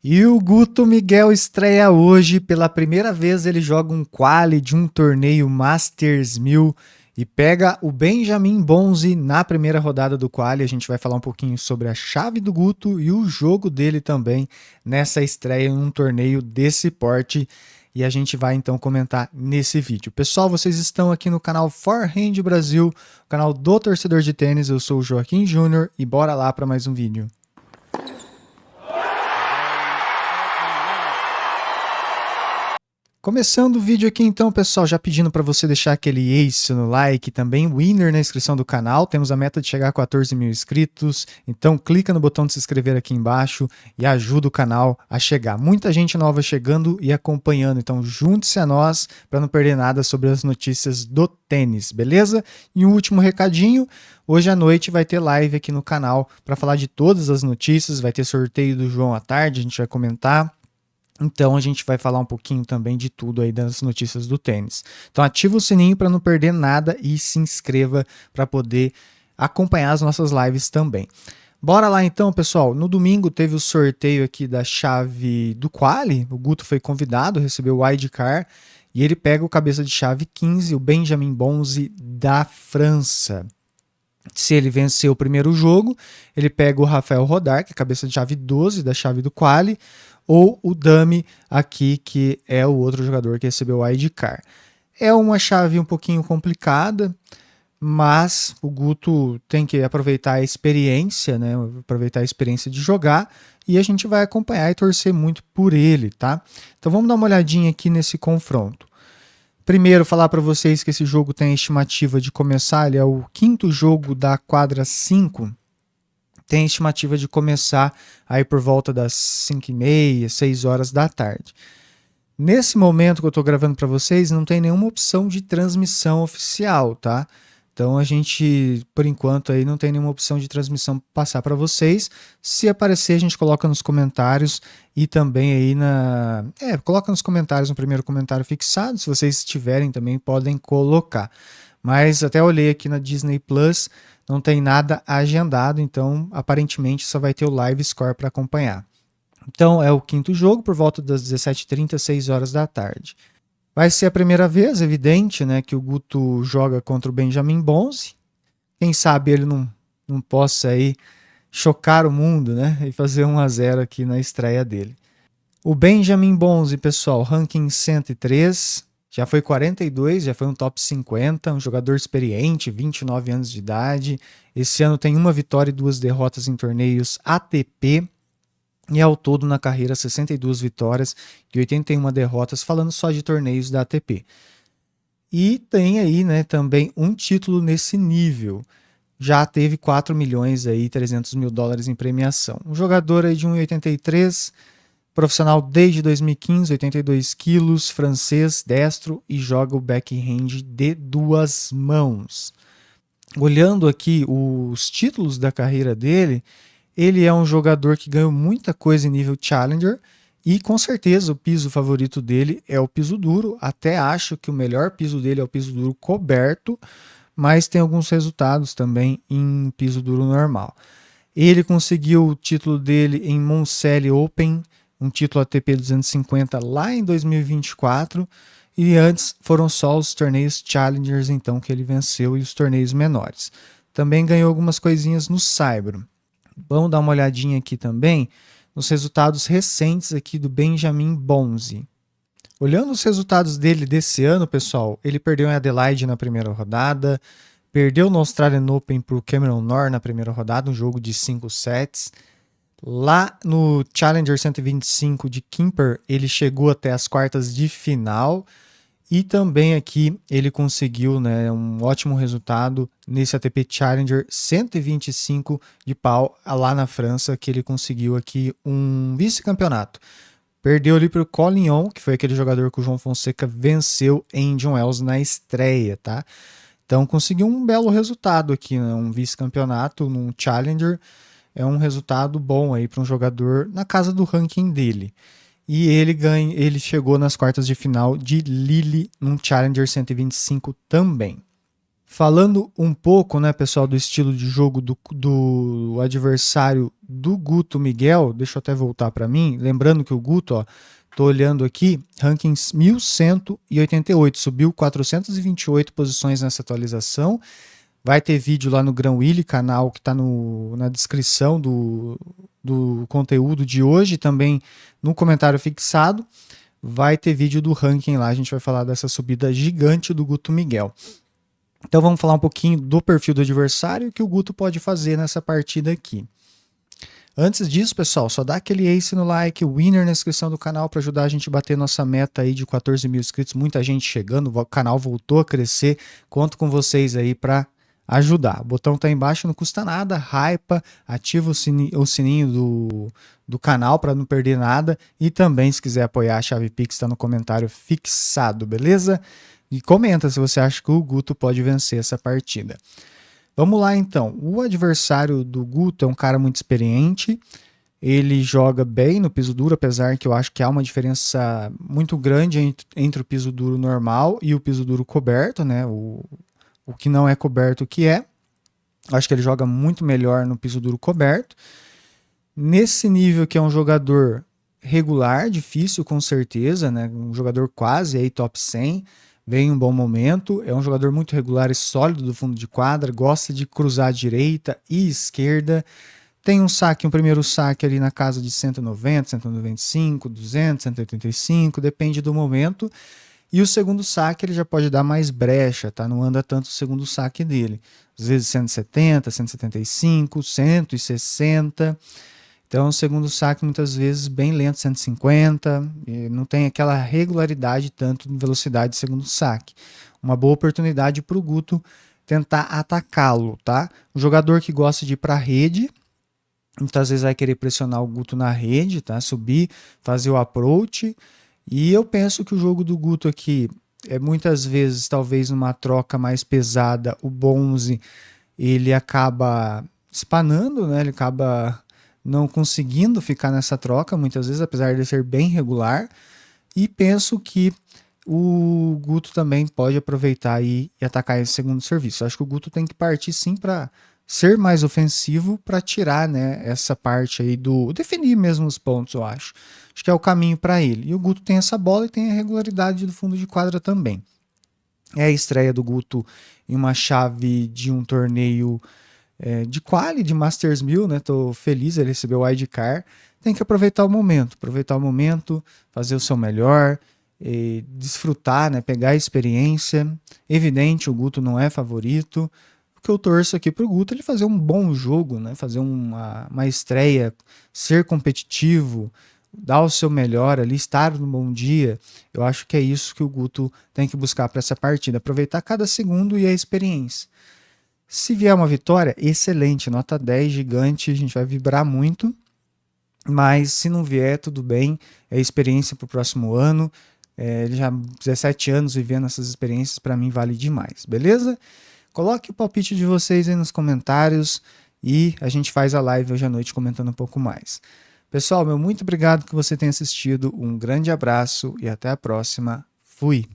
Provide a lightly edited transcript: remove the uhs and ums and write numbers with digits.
E o Guto Miguel estreia hoje. Pela primeira vez ele joga um quali de um torneio Masters 1000 e pega o Benjamin Bonzi na primeira rodada do quali. A gente vai falar um pouquinho sobre a chave do Guto e o jogo dele também nessa estreia em um torneio desse porte. E a gente vai então comentar nesse vídeo. Pessoal, vocês estão aqui no canal Forehand Brasil, o canal do torcedor de tênis. Eu sou o Joaquim Júnior e bora lá para mais um vídeo. Começando o vídeo aqui então, pessoal, já pedindo para você deixar aquele ace no like, também winner na inscrição do canal. Temos a meta de chegar a 14 mil inscritos, então clica no botão de se inscrever aqui embaixo e ajuda o canal a chegar. Muita gente nova chegando e acompanhando, então junte-se a nós para não perder nada sobre as notícias do tênis, beleza? E um último recadinho, hoje à noite vai ter live aqui no canal para falar de todas as notícias, vai ter sorteio do João à tarde, a gente vai comentar. Então a gente vai falar um pouquinho também de tudo aí das notícias do tênis. Então ativa o sininho para não perder nada e se inscreva para poder acompanhar as nossas lives também. Bora lá então, pessoal. No domingo teve o sorteio aqui da chave do quali. O Guto foi convidado, recebeu o wildcard e ele pega o cabeça de chave 15, o Benjamin Bonzi da França. Se ele vencer o primeiro jogo, ele pega o Rafael Rodar, que é cabeça de chave 12 da chave do quali, ou o Dami aqui, que é o outro jogador que recebeu o wildcard. É uma chave um pouquinho complicada, mas o Guto tem que aproveitar a experiência, né? Aproveitar a experiência de jogar, e a gente vai acompanhar e torcer muito por ele, tá? Então vamos dar uma olhadinha aqui nesse confronto. Primeiro, falar para vocês que esse jogo tem a estimativa de começar, ele é o quinto jogo da quadra 5, tem a estimativa de começar aí por volta das 5h30, 6 horas da tarde. Nesse momento que eu estou gravando para vocês, não tem nenhuma opção de transmissão oficial, tá? Então a gente, por enquanto, aí não tem nenhuma opção de transmissão para passar para vocês. Se aparecer, a gente coloca nos comentários e também aí coloca nos comentários no primeiro comentário fixado. Se vocês tiverem também, podem colocar. Mas até olhei aqui na Disney Plus, não tem nada agendado, então aparentemente só vai ter o live score para acompanhar. Então é o quinto jogo, por volta das 17h30, 6 horas da tarde. Vai ser a primeira vez, evidente, né, que o Guto joga contra o Benjamin Bonzi. Quem sabe ele não possa aí chocar o mundo, né, e fazer 1-0 aqui na estreia dele. O Benjamin Bonzi, pessoal, ranking 103, já foi 42, já foi um top 50, um jogador experiente, 29 anos de idade. Esse ano tem uma vitória e 2 derrotas em torneios ATP. E ao todo na carreira 62 vitórias e 81 derrotas, falando só de torneios da ATP. E tem aí, né, também um título nesse nível. Já teve 4 milhões aí, 300 mil dólares em premiação. Um jogador aí de 1,83, profissional desde 2015, 82 quilos, francês, destro e joga o backhand de 2 mãos. Olhando aqui os títulos da carreira dele, ele é um jogador que ganhou muita coisa em nível Challenger e com certeza o piso favorito dele é o piso duro. Até acho que o melhor piso dele é o piso duro coberto, mas tem alguns resultados também em piso duro normal. Ele conseguiu o título dele em Moncelli Open, um título ATP 250 lá em 2024, e antes foram só os torneios Challengers então que ele venceu e os torneios menores. Também ganhou algumas coisinhas no Saibro. Vamos dar uma olhadinha aqui também nos resultados recentes aqui do Benjamin Bonzi. Olhando os resultados dele desse ano, pessoal, ele perdeu em Adelaide na primeira rodada, perdeu no Australian Open para o Cameron Norrie na primeira rodada, um jogo de 5 sets. Lá no Challenger 125 de Quimper, ele chegou até as quartas de final. E também aqui ele conseguiu, né, um ótimo resultado nesse ATP Challenger 125 de pau lá na França, que ele conseguiu aqui um vice-campeonato. Perdeu ali para o Collignon, que foi aquele jogador que o João Fonseca venceu em Indian Wells na estreia, tá? Então conseguiu um belo resultado aqui, né, um vice-campeonato num Challenger. É um resultado bom aí para um jogador na casa do ranking dele. E ele chegou nas quartas de final de Lille num Challenger 125 também. Falando um pouco, né, pessoal, do estilo de jogo do adversário do Guto Miguel, deixa eu até voltar para mim, lembrando que o Guto, ó, tô olhando aqui, rankings 1188, subiu 428 posições nessa atualização. Vai ter vídeo lá no Gran Willy, canal que está na descrição do conteúdo de hoje, também no comentário fixado. Vai ter vídeo do ranking lá, a gente vai falar dessa subida gigante do Guto Miguel. Então vamos falar um pouquinho do perfil do adversário e o que o Guto pode fazer nessa partida aqui. Antes disso, pessoal, só dá aquele ace no like, winner na inscrição do canal para ajudar a gente a bater nossa meta aí de 14 mil inscritos. Muita gente chegando, o canal voltou a crescer. Conto com vocês aí para ajudar. O botão tá aí embaixo, não custa nada, hypa, ativa o sininho do canal para não perder nada. E também, se quiser apoiar, a chave Pix está no comentário fixado, beleza? E comenta se você acha que o Guto pode vencer essa partida. Vamos lá então, o adversário do Guto é um cara muito experiente, ele joga bem no piso duro, apesar que eu acho que há uma diferença muito grande entre o piso duro normal e o piso duro coberto, né? O que não é coberto, o que é. Acho que ele joga muito melhor no piso duro coberto. Nesse nível que é um jogador regular, difícil com certeza, né? Um jogador quase aí top 100, vem em um bom momento, é um jogador muito regular e sólido do fundo de quadra, gosta de cruzar à direita e esquerda, tem um primeiro saque ali na casa de 190, 195, 200, 185, depende do momento, e o segundo saque ele já pode dar mais brecha, tá? Não anda tanto o segundo saque dele, às vezes 170, 175, 160, então, o segundo saque muitas vezes bem lento, 150, não tem aquela regularidade tanto de velocidade de segundo saque. Uma boa oportunidade para o Guto tentar atacá-lo, tá? O jogador que gosta de ir para a rede, muitas vezes vai querer pressionar o Guto na rede, tá? Subir, fazer o approach. E eu penso que o jogo do Guto aqui é muitas vezes, talvez numa troca mais pesada, o Bonze ele acaba espanando, né? Ele acaba não conseguindo ficar nessa troca, muitas vezes, apesar de ser bem regular, e penso que o Guto também pode aproveitar e atacar esse segundo serviço. Acho que o Guto tem que partir sim para ser mais ofensivo, para tirar, né, essa parte aí definir mesmo os pontos, eu acho. Acho que é o caminho para ele. E o Guto tem essa bola e tem a regularidade do fundo de quadra também. É a estreia do Guto em uma chave de um torneio de quali, de Masters 1000, né? Tô feliz, ele recebeu o wildcard. Tem que aproveitar o momento, fazer o seu melhor, desfrutar, né? Pegar a experiência. Evidente, o Guto não é favorito. O que eu torço aqui pro Guto é ele fazer um bom jogo, né? Fazer uma estreia, ser competitivo, dar o seu melhor ali, estar no bom dia. Eu acho que é isso que o Guto tem que buscar para essa partida. Aproveitar cada segundo e a experiência. Se vier uma vitória, excelente, nota 10, gigante, a gente vai vibrar muito, mas se não vier, tudo bem, é experiência para o próximo ano, ele já 17 anos vivendo essas experiências, para mim vale demais, beleza? Coloque o palpite de vocês aí nos comentários e a gente faz a live hoje à noite comentando um pouco mais. Pessoal, muito obrigado que você tenha assistido, um grande abraço e até a próxima, fui!